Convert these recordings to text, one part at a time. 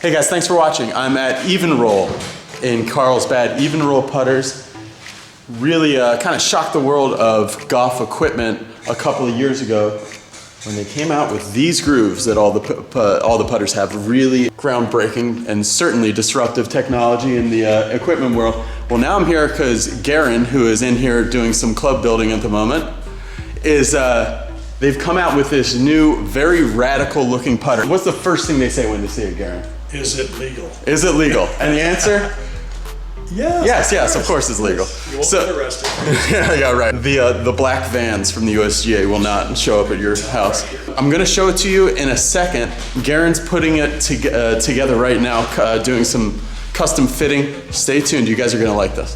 Hey guys, thanks for watching. I'm at Evnroll in Carlsbad. Evnroll putters really kind of shocked the world of golf equipment a couple of years ago when they came out with these grooves that all the putters have. Really groundbreaking and certainly disruptive technology in the equipment world. Well, now I'm here because Guerin, who is in here doing some club building at the moment, is they've come out with this new, very radical looking putter. What's the first thing they say when they see it, Guerin? Is it legal? Is it legal? And the answer? Yes, of course it's legal. You won't get arrested. Yeah, right. The black vans from the USGA will not show up at your house. I'm gonna show it to you in a second. Guerin's putting it together right now, doing some custom fitting. Stay tuned, you guys are gonna like this.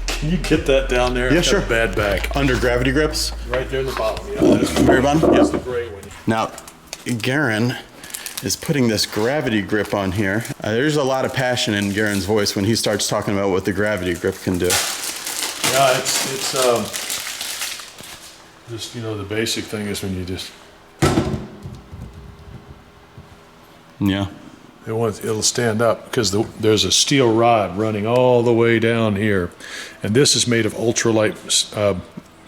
Can you get that down there? Yeah, sure. Bad back. Under gravity grips? Right there in the bottom. Yeah, that's Very bottom? That's the gray one. Now, Guerin is putting this gravity grip on here. There's a lot of passion in Guerin's voice when he starts talking about what the gravity grip can do. Yeah, it's just, you know, the basic thing is when you just... Yeah. It'll stand up because there's a steel rod running all the way down here. And this is made of ultralight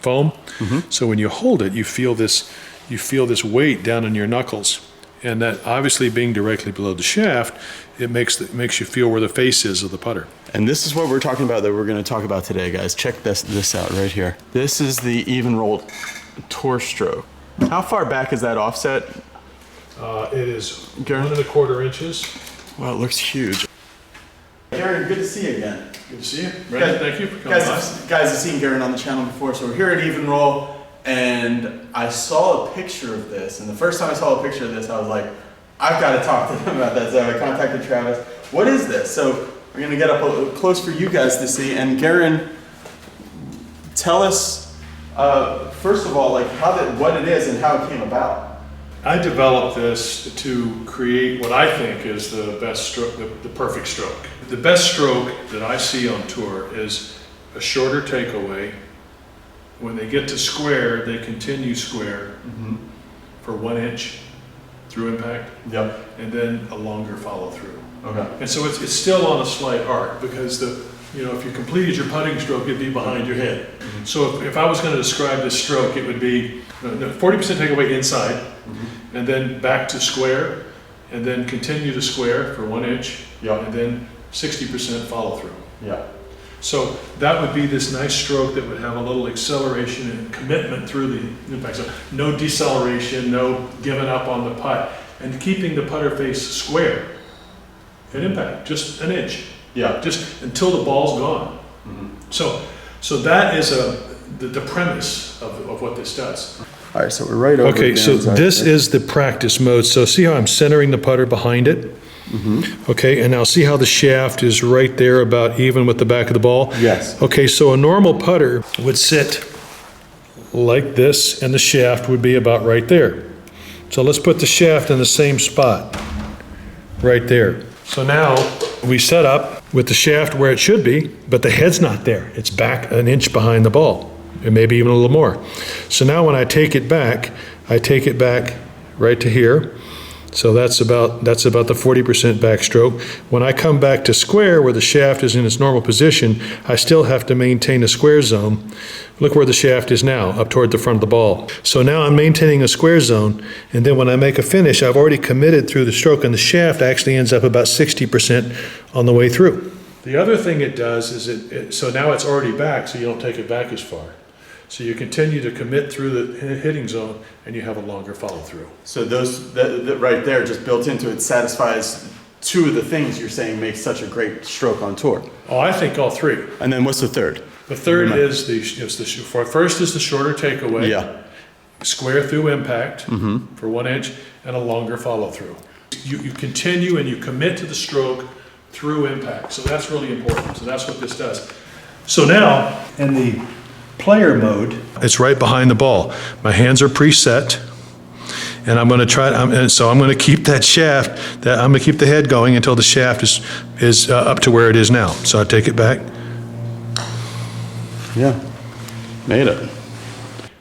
foam. Mm-hmm. So when you hold it, you feel this weight down in your knuckles. And that obviously being directly below the shaft, it makes you feel where the face is of the putter. And this is what we're talking about that we're going to talk about today, guys. Check this out right here. This is the Evnroll tour stroke. How far back is that offset? It is 1¼ inches. Wow, it looks huge. Guerin, good to see you again. Good to see you. Brandon, thank you for coming by. Guys have seen Guerin on the channel before, so we're here at Evnroll, and I saw a picture of this, and the first time I saw a picture of this, I was like, I've got to talk to them about that. So I contacted Travis. What is this? So we're going to get up close for you guys to see, and Guerin, tell us, first of all, like what it is and how it came about. I developed this to create what I think is the best stroke, the perfect stroke. The best stroke that I see on tour is a shorter takeaway. When they get to square, they continue square for 1 inch through impact. Yep. And then a longer follow through. Okay. And so it's still on a slight arc because if you completed your putting stroke, it'd be behind your head. Mm-hmm. So if I was going to describe this stroke, it would be 40% takeaway inside, and then back to square, and then continue to square for 1 inch, and then 60% follow through. Yeah. So that would be this nice stroke that would have a little acceleration and commitment through the impact. So no deceleration, no giving up on the putt, and keeping the putter face square at impact, just 1 inch. Yeah. Just until the ball's gone. Mm-hmm. So that is the premise of what this does. All right, so we're right over. Okay, so this is the practice mode. So see how I'm centering the putter behind it? Mm-hmm. Okay, and now see how the shaft is right there about even with the back of the ball? Yes. Okay, so a normal putter would sit like this and the shaft would be about right there. So let's put the shaft in the same spot, right there. So now we set up with the shaft where it should be, but the head's not there. It's back 1 inch behind the ball, and maybe even a little more. So now when I take it back right to here. So that's about the 40% backstroke. When I come back to square where the shaft is in its normal position, I still have to maintain a square zone. Look where the shaft is now, up toward the front of the ball. So now I'm maintaining a square zone, and then when I make a finish, I've already committed through the stroke, and the shaft actually ends up about 60% on the way through. The other thing it does is so now it's already back, so you don't take it back as far. So you continue to commit through the hitting zone, and you have a longer follow through. So that right there, just built into it, satisfies two of the things you're saying makes such a great stroke on tour. Oh, I think all three. And then what's the third? The third is first is the shorter takeaway. Yeah. Square through impact for 1 inch and a longer follow through. You continue and you commit to the stroke through impact. So that's really important. So that's what this does. So now in the player mode, it's right behind the ball. My hands are preset, and I'm going to try. So I'm going to keep that shaft. I'm going to keep the head going until the shaft is up to where it is now. So I take it back. Yeah, made it.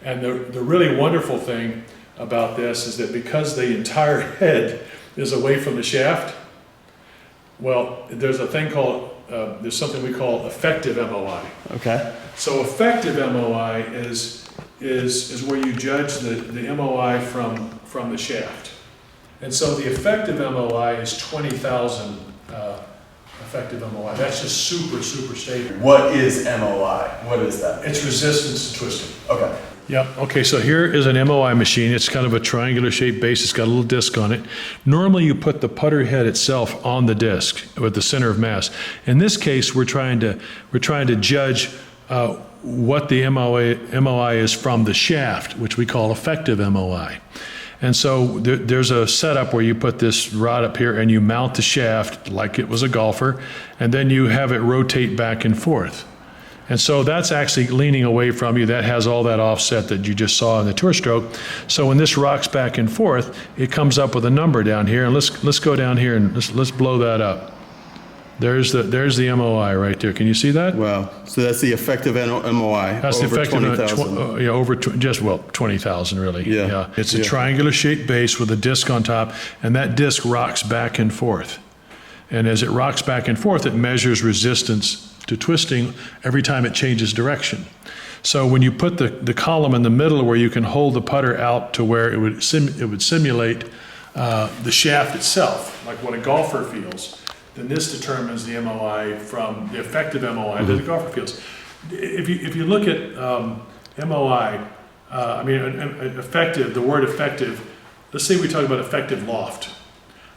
And the really wonderful thing about this is that because the entire head is away from the shaft. Well, there's a thing called, there's something we call effective MOI. Okay. So effective MOI is where you judge the MOI from the shaft. And so the effective MOI is 20,000 effective MOI. That's just super, super stable. What is MOI? What is that? It's resistance to twisting. Okay. Yep. Okay, so here is an MOI machine. It's kind of a triangular shaped base. It's got a little disc on it. Normally you put the putter head itself on the disc with the center of mass. In this case, we're trying to judge what the MOI is from the shaft, which we call effective MOI. And so there's a setup where you put this rod up here and you mount the shaft like it was a golfer, and then you have it rotate back and forth. And so that's actually leaning away from you. That has all that offset that you just saw in the tour stroke. So when this rocks back and forth, it comes up with a number down here. And let's go down here and let's blow that up. There's the MOI right there. Can you see that? Wow. So that's the effective MOI. That's over the effective 20,000. yeah, over just 20,000 really. Yeah. It's a triangular shaped base with a disc on top, and that disc rocks back and forth. And as it rocks back and forth, it measures resistance to twisting every time it changes direction. So when you put the column in the middle where you can hold the putter out to where it would simulate the shaft itself, like what a golfer feels, then this determines the MOI from the effective MOI that the golfer feels. If you look at MOI, effective, the word effective, let's say we talk about effective loft.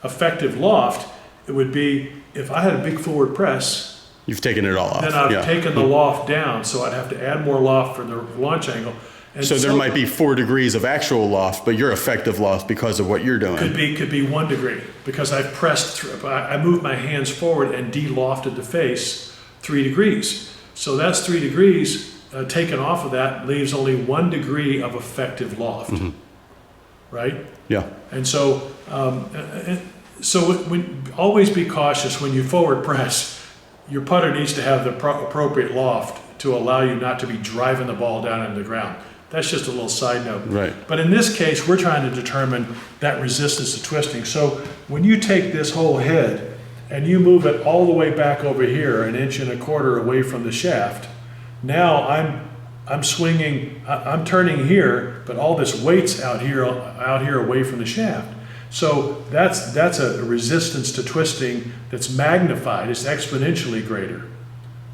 Effective loft, it would be if I had a big forward press, You've taken it all off. then I've taken the loft down, so I'd have to add more loft for the launch angle. And So there might be 4 degrees of actual loft, but your effective loft because of what you're doing. Could be 1 degree, because I've pressed through, I moved my hands forward and de-lofted the face 3 degrees. So that's 3 degrees taken off of that leaves only 1 degree of effective loft, right? Yeah. And so, always be cautious when you forward press. Your putter needs to have the appropriate loft to allow you not to be driving the ball down into the ground. That's just a little side note. Right. But in this case, we're trying to determine that resistance to twisting. So when you take this whole head and you move it all the way back over here, 1.25 inches away from the shaft, now I'm swinging, I'm turning here, but all this weight's out here away from the shaft. So that's a resistance to twisting that's magnified. It's exponentially greater.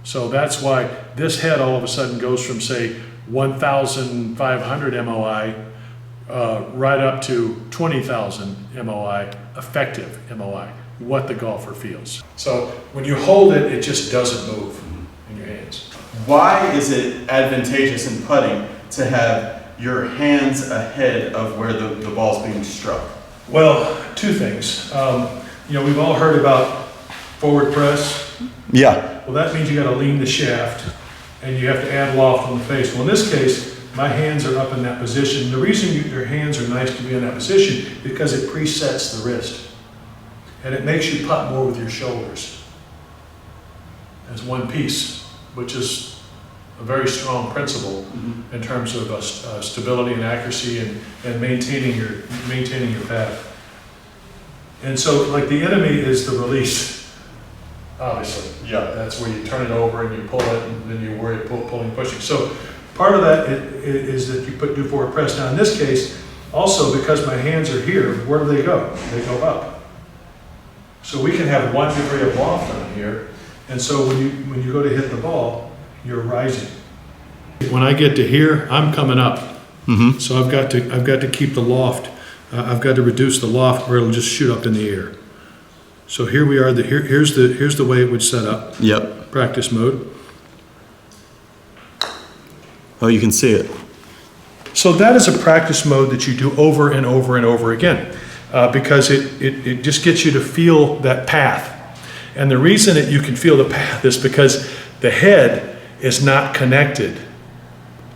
So that's why this head all of a sudden goes from, say, 1,500 MOI right up to 20,000 MOI, effective MOI, what the golfer feels. So when you hold it, it just doesn't move in your hands. Why is it advantageous in putting to have your hands ahead of where the ball's being struck? Well, 2 things. We've all heard about forward press. Yeah. Well, that means you got to lean the shaft and you have to add loft on the face. Well, in this case, my hands are up in that position. The reason your hands are nice to be in that position is because it presets the wrist. And it makes you putt more with your shoulders as one piece, which is a very strong principle in terms of stability and accuracy and maintaining your path. And so, like, the enemy is the release, obviously. Yeah. That's where you turn it over and you pull it, and then you worry about pulling, pushing. So part of that is that you do forward press. Now in this case, also because my hands are here, where do they go? They go up. So we can have 1 degree of loft on here, and so when you go to hit the ball, you're rising. When I get to here, I'm coming up. So I've got to keep the loft. I've got to reduce the loft, or it'll just shoot up in the air. So here we are. Here's the way it would set up. Yep. Practice mode. Oh, you can see it. So that is a practice mode that you do over and over and over again, because it just gets you to feel that path. And the reason that you can feel the path is because the head is not connected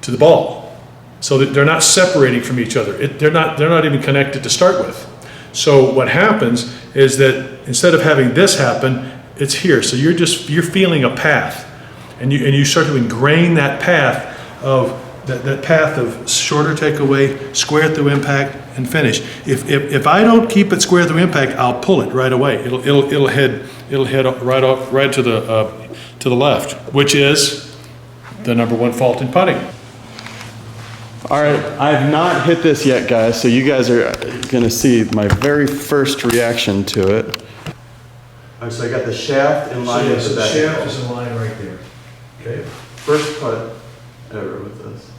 to the ball. So that they're not separating from each other. They're not even connected to start with. So what happens is that instead of having this happen, it's here. So you're feeling a path, and you start to ingrain that path of that path of shorter takeaway, square through impact, and finish. If I don't keep it square through impact, I'll pull it right away. It'll head right to the left, which is the number one fault in putting. All right, I have not hit this yet, guys, so you guys are gonna see my very first reaction to it. All right, so I got the shaft in line with the back. The shaft is in line right there. Okay. First putt ever with this.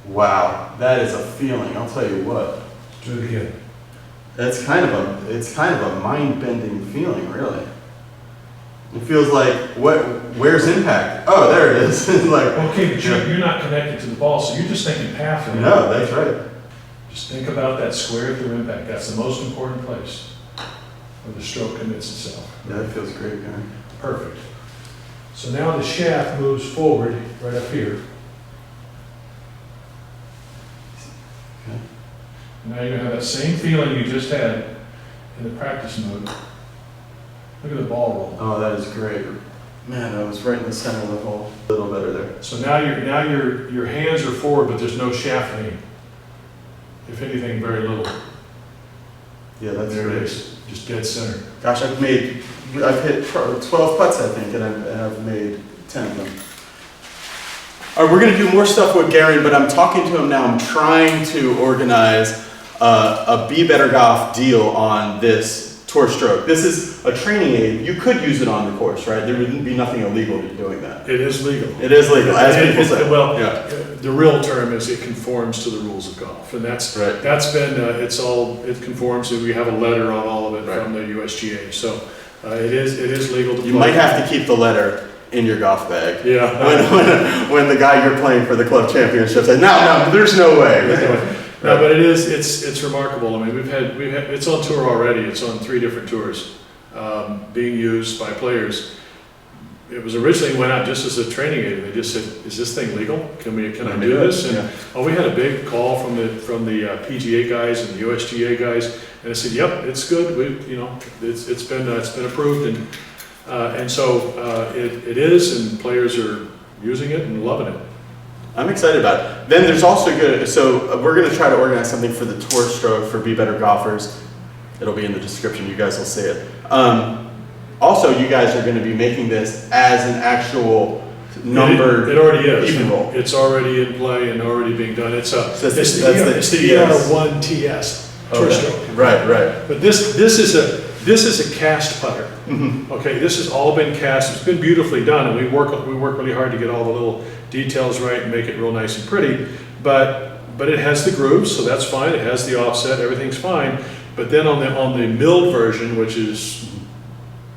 Wow, that is a feeling, I'll tell you what. Do it again. It's kind of a mind-bending feeling, really. It feels like, where's impact? Oh, there it is. Like, okay, but you're not connected to the ball, so you're just thinking path. No, that's right. Just think about that square through impact. That's the most important place where the stroke commits itself. Yeah, that feels great, Guerin. Perfect. So now the shaft moves forward right up here. Okay. Now you're going to have that same feeling you just had in the practice mode. Look at the ball roll. Oh, that is great. Man, I was right in the center of the hole. A little better there. So now your hands are forward, but there's no shaft lean. If anything, very little. Yeah, that's there great. it is, just dead center. Gosh, I've hit 12 putts, I think, and I've made 10 of them. All right, we're going to do more stuff with Guerin, but I'm talking to him now. I'm trying to organize a Be Better Golf deal on this tour stroke. This is a training aid. You could use it on the course, right? There would be nothing illegal to doing that. It is legal. It is legal, as people say. Well, yeah. The real term is it conforms to the rules of golf, and that's right. That's been it conforms. And we have a letter on all of it right. from the USGA. So it is legal to play. You might have to keep the letter in your golf bag. Yeah. When the guy you're playing for the club championship says, no, there's no way. No, but it's remarkable. I mean, we've had it's on tour already. It's on 3 different tours, being used by players. It was originally went out just as a training aid. They just said, "Is this thing legal? Can I do this?" And we had a big call from the PGA guys and the USGA guys, and I said, "Yep, it's good. It's been approved, and so it is, and players are using it and loving it." I'm excited about it. Then there's also so we're going to try to organize something for the tour stroke for Be Better Golfers. It'll be in the description. You guys will see it. Also, you guys are going to be making this as an actual numbered. It already is. Evnroll. It's already in play and already being done. It's the TS. ER1 TS tour stroke. Right. But this is a cast putter. Mm-hmm. Okay, this has all been cast. It's been beautifully done, and we work really hard to get all the little details right and make it real nice and pretty. But it has the grooves, so that's fine. It has the offset. Everything's fine. But then on the milled version, which is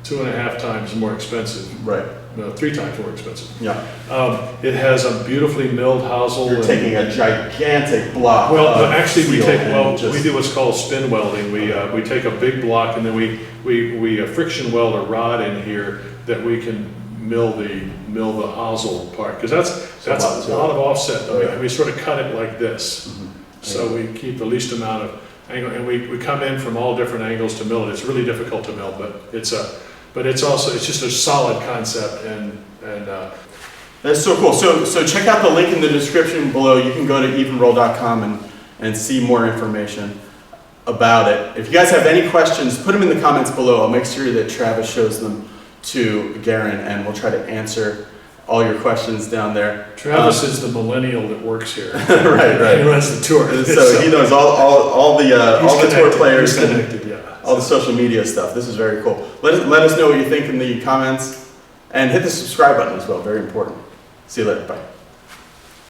2.5 times more expensive. Right. No, 3 times more expensive. Yeah. It has a beautifully milled hosel. You're taking a gigantic block. Well, actually, we do what's called spin welding. We take a big block and then we friction weld a rod in here that we can mill the hosel part, because that's a lot of offset. We sort of cut it like this, so we keep the least amount of angle, and we come in from all different angles to mill it. It's really difficult to mill, but it's just a solid concept, and that's so cool. So check out the link in the description below. You can go to evenroll.com and see more information about it. If you guys have any questions, put them in the comments below. I'll make sure that Travis shows them to Guerin, and we'll try to answer all your questions down there. Travis is the millennial that works here. right. He runs the tour, so he knows all the tour players and all the so. social media stuff. This is very cool. Let us know what you think in the comments, and hit the subscribe button as well. Very important. See you later. Bye.